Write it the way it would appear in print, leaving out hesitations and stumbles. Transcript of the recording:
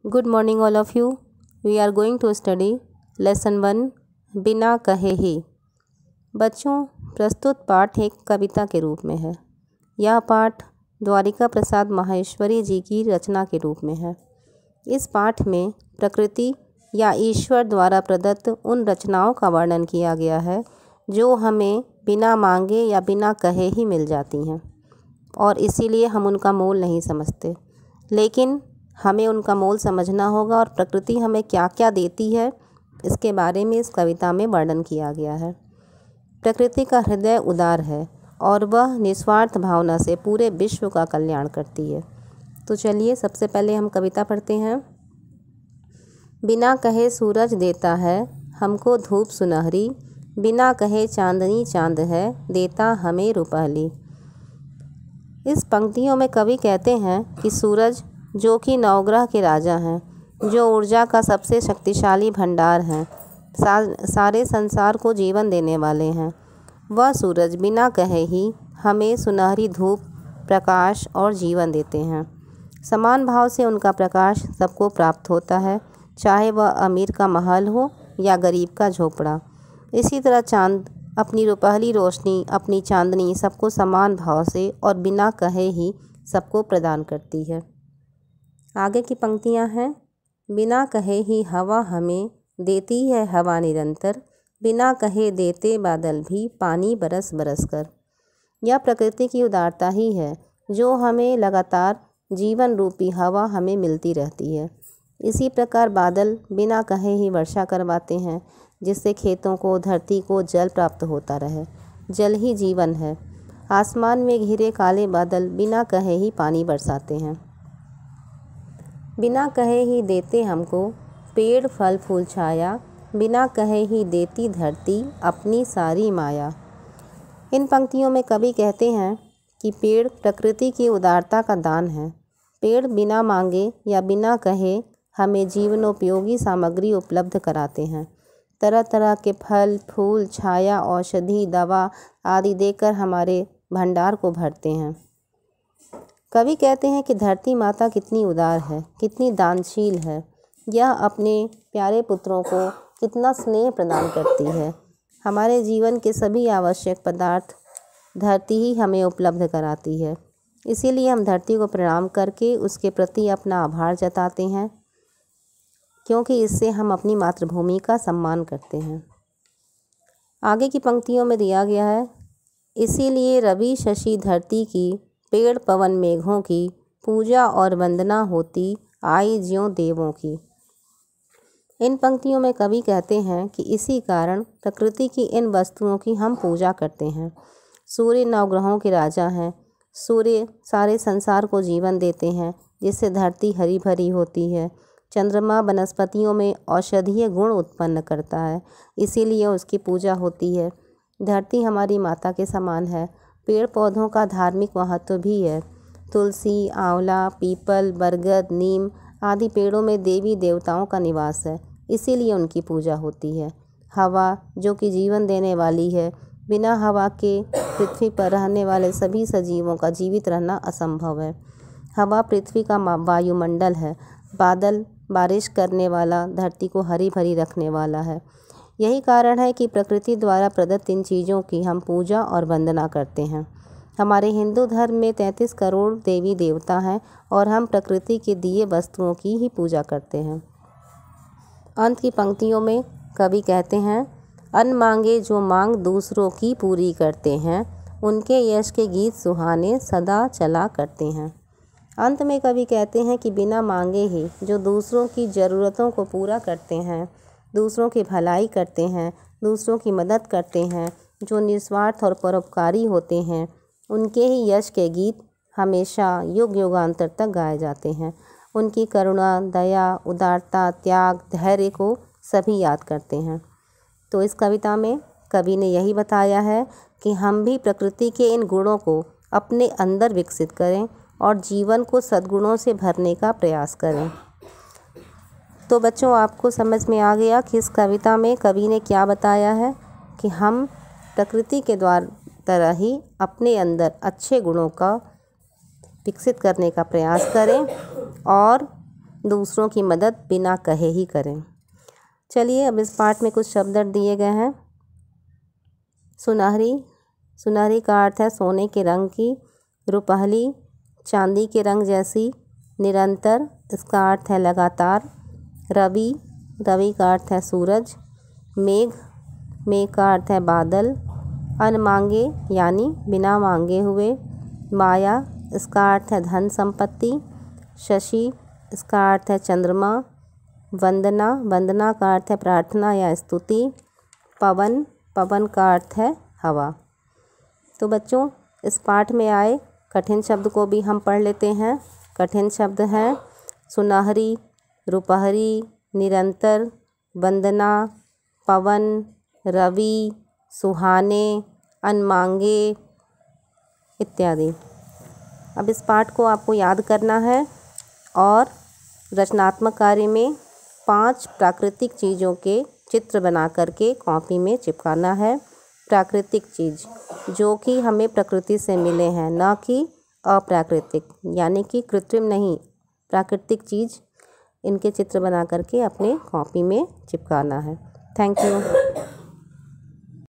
Good morning all of you. We are going to study lesson 1 बिना कहे ही। बच्चों, प्रस्तुत पाठ एक कविता के रूप में है। यह पाठ द्वारिका प्रसाद माहेश्वरी जी की रचना के रूप में है। इस पाठ में प्रकृति या ईश्वर द्वारा प्रदत्त उन रचनाओं का वर्णन किया गया है जो हमें बिना मांगे या बिना कहे ही मिल जाती हैं और इसीलिए हम उनका मोल नहीं समझते, लेकिन हमें उनका मोल समझना होगा और प्रकृति हमें क्या क्या देती है इसके बारे में इस कविता में वर्णन किया गया है। प्रकृति का हृदय उदार है और वह निस्वार्थ भावना से पूरे विश्व का कल्याण करती है। तो चलिए सबसे पहले हम कविता पढ़ते हैं। बिना कहे सूरज देता है हमको धूप सुनहरी, बिना कहे चांदनी चांद है देता हमें रुपहली। इस पंक्तियों में कवि कहते हैं कि सूरज जो कि नवग्रह के राजा हैं, जो ऊर्जा का सबसे शक्तिशाली भंडार हैं, सारे संसार को जीवन देने वाले हैं, वह सूरज बिना कहे ही हमें सुनहरी धूप, प्रकाश और जीवन देते हैं। समान भाव से उनका प्रकाश सबको प्राप्त होता है, चाहे वह अमीर का महल हो या गरीब का झोपड़ा। इसी तरह चांद अपनी रुपहली रोशनी, अपनी चांदनी सबको समान भाव से और बिना कहे ही सबको प्रदान करती है। आगे की पंक्तियां हैं। बिना कहे ही हवा हमें देती है हवा निरंतर, बिना कहे देते बादल भी पानी बरस बरस कर। यह प्रकृति की उदारता ही है जो हमें लगातार जीवन रूपी हवा हमें मिलती रहती है। इसी प्रकार बादल बिना कहे ही वर्षा करवाते हैं, जिससे खेतों को, धरती को जल प्राप्त होता रहे। जल ही जीवन है। आसमान में घिरे काले बादल बिना कहे ही पानी बरसाते हैं। बिना कहे ही देते हमको पेड़ फल फूल छाया, बिना कहे ही देती धरती अपनी सारी माया। इन पंक्तियों में कवि कहते हैं कि पेड़ प्रकृति की उदारता का दान है। पेड़ बिना मांगे या बिना कहे हमें जीवनोपयोगी सामग्री उपलब्ध कराते हैं। तरह तरह के फल फूल, छाया, औषधि, दवा आदि देकर हमारे भंडार को भरते हैं। कवि कहते हैं कि धरती माता कितनी उदार है, कितनी दानशील है। यह अपने प्यारे पुत्रों को कितना स्नेह प्रदान करती है। हमारे जीवन के सभी आवश्यक पदार्थ धरती ही हमें उपलब्ध कराती है। इसीलिए हम धरती को प्रणाम करके उसके प्रति अपना आभार जताते हैं, क्योंकि इससे हम अपनी मातृभूमि का सम्मान करते हैं। आगे की पंक्तियों में दिया गया है, इसीलिए रवि शशि धरती की, पेड़ पवन मेघों की, पूजा और वंदना होती आई ज्यों देवों की। इन पंक्तियों में कवि कहते हैं कि इसी कारण प्रकृति की इन वस्तुओं की हम पूजा करते हैं। सूर्य नवग्रहों के राजा हैं। सूर्य सारे संसार को जीवन देते हैं, जिससे धरती हरी भरी होती है। चंद्रमा वनस्पतियों में औषधीय गुण उत्पन्न करता है, इसीलिए उसकी पूजा होती है। धरती हमारी माता के समान है। पेड़ पौधों का धार्मिक महत्व भी है। तुलसी, आंवला, पीपल, बरगद, नीम आदि पेड़ों में देवी देवताओं का निवास है, इसीलिए उनकी पूजा होती है। हवा जो कि जीवन देने वाली है, बिना हवा के पृथ्वी पर रहने वाले सभी सजीवों का जीवित रहना असंभव है। हवा पृथ्वी का वायुमंडल है। बादल बारिश करने वाला, धरती को हरी भरी रखने वाला है। यही कारण है कि प्रकृति द्वारा प्रदत्त इन चीज़ों की हम पूजा और वंदना करते हैं। हमारे हिंदू धर्म में 33 करोड़ देवी देवता हैं और हम प्रकृति के दिए वस्तुओं की ही पूजा करते हैं। अंत की पंक्तियों में कवि कहते हैं, अन्न मांगे जो मांग दूसरों की पूरी करते हैं, उनके यश के गीत सुहाने सदा चला करते हैं। अंत में कवि कहते हैं कि बिना मांगे ही जो दूसरों की ज़रूरतों को पूरा करते हैं, दूसरों की भलाई करते हैं, दूसरों की मदद करते हैं, जो निस्वार्थ और परोपकारी होते हैं, उनके ही यश के गीत हमेशा युग युगांतर तक गाए जाते हैं। उनकी करुणा, दया, उदारता, त्याग, धैर्य को सभी याद करते हैं। तो इस कविता में कवि ने यही बताया है कि हम भी प्रकृति के इन गुणों को अपने अंदर विकसित करें और जीवन को सद्गुणों से भरने का प्रयास करें। तो बच्चों, आपको समझ में आ गया कि इस कविता में कवि ने क्या बताया है कि हम प्रकृति के तरह ही अपने अंदर अच्छे गुणों का विकसित करने का प्रयास करें और दूसरों की मदद बिना कहे ही करें। चलिए अब इस पाठ में कुछ शब्द दिए गए हैं। सुनहरी, सुनहरी का अर्थ है सोने के रंग की। रुपहली, चांदी के रंग जैसी। निरंतर, इसका अर्थ है लगातार। रवि, रवि का अर्थ है सूरज। मेघ, मेघ का अर्थ है बादल। अनमांगे यानी बिना मांगे हुए। माया, इसका अर्थ है धन संपत्ति। शशि, इसका अर्थ है चंद्रमा। वंदना, वंदना का अर्थ है प्रार्थना या स्तुति। पवन, पवन का अर्थ है हवा। तो बच्चों, इस पाठ में आए कठिन शब्द को भी हम पढ़ लेते हैं। कठिन शब्द हैं सुनहरी, रुपहरी, निरंतर, वंदना, पवन, रवि, सुहाने, अनमांगे इत्यादि। अब इस पाठ को आपको याद करना है और रचनात्मक कार्य में 5 प्राकृतिक चीज़ों के चित्र बना करके कॉपी में चिपकाना है। प्राकृतिक चीज़ जो कि हमें प्रकृति से मिले हैं, ना कि अप्राकृतिक यानी कि कृत्रिम नहीं, प्राकृतिक चीज़, इनके चित्र बना करके अपने कॉपी में चिपकाना है। Thank you.